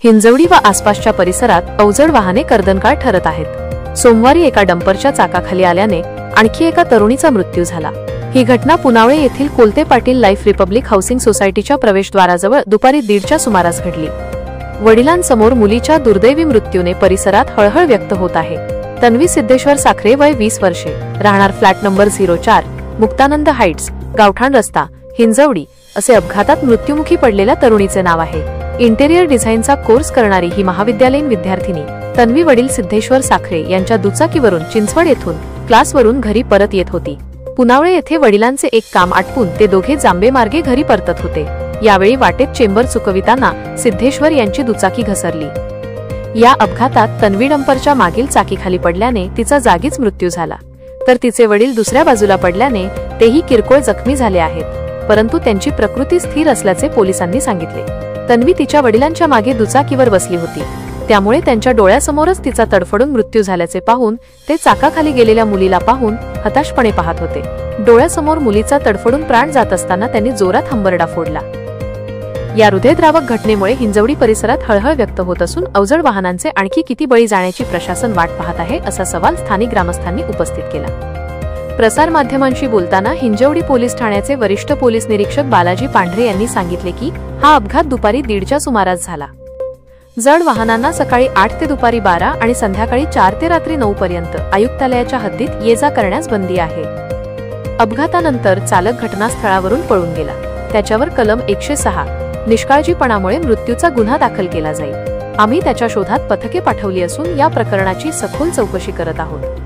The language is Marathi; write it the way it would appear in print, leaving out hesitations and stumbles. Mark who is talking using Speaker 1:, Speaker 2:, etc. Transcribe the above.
Speaker 1: हिंजवडी व आसपासच्या परिसरात अवजड वाहने कर्दनकाळ ठरत आहेत। सोमवारी एका डंपरच्या चाकाखाली आल्याने आणखी एका तरुणीचा मृत्यू झाला। ही घटना पुनावळे येथील Kolte Patil life Republic housing सोसायटीच्या प्रवेशद्वाराजवळ दुपारी 1:30च्या सुमारास घडली। वडिलांसमोर मुलीच्या दुर्दैवी मृत्यूने परिसरात हळहळ व्यक्त होत आहे। तन्वी सिद्धेश्वर साखरे, वय 20 वर्षे, राहणार फ्लॅट नंबर 04, मुक्तानंद हाइट्स, गावठाण रस्ता, हिंजवडी असे अपघातात मृत्युमुखी पडलेल्या तरुणीचे नाव आहे। इंटेरियर डिझाईनचा कोर्स करणारी ही महाविद्यालयीन विद्यार्थिनी तन्वी वडील सिद्धेश्वर साखरे यांच्या दुचाकीवरून चिंचवड येथून क्लासवरून घरी परत येत होती। पुनावळे येथे वडिलांचे एक काम आटपून ते दोघे जांबे मार्गे घरी परतत होते। यावेळी वाटेत चेंबर चुकविताना सिद्धेश्वर यांची दुचाकी घसरली। या अपघातात तन्वी डंपरच्या मागील चाकीखाली पडल्याने तिचा जागीच मृत्यू झाला, तर तिचे वडील दुसऱ्या बाजूला पडल्याने तेही किरकोळ जखमी झाले आहेत, परंतु त्यांची प्रकृती स्थिर असल्याचे पोलिसांनी सांगितले। तन्वी तिच्या वडिलांच्या मागे दुचाकीवर बसली होती, त्यामुळे त्यांच्या डोळ्यासमोरच तिचा तडफडून मृत्यू झाल्याचे पाहून ते चाकाखाली गेलेल्या मुलीला पाहून हताशपणे पाहत होते। डोळ्यासमोर मुलीचा तडफडून प्राण जात असताना त्यांनी जोरात हंबरडा फोडला। या हृदयद्रावक घटनेमुळे हिंजवडी परिसरात हळहळ व्यक्त होत असून अवजड वाहनांचे आणखी किती बळी जाण्याची प्रशासन वाट पाहत आहे, असा सवाल स्थानिक ग्रामस्थांनी उपस्थित केला। प्रसार माध्यमांशी बोलताना हिंजवडी पोलीस ठाण्याचे वरिष्ठ पोलीस निरीक्षक बालाजी पांढरे यांनी सांगितले की हा अपघात दुपारी 1:30च्या सुमारास झाला। जड वाहनांना सकाळी 8 ते दुपारी 12 आणि संध्याकाळी 4 ते रात्री 9 पर्यंत आयुक्तालयाच्या हद्दीत ये-जा करण्यास बंदी आहे। अपघातानंतर चालक घटनास्थळावरून पळून गेला। त्याच्यावर कलम 106 निष्काळजीपणामुळे मृत्यूचा गुन्हा दाखल केला जाईल। आम्ही त्याच्या शोधात पथके पाठवली असून या प्रकरणाची सखोल चौकशी करत आहोत।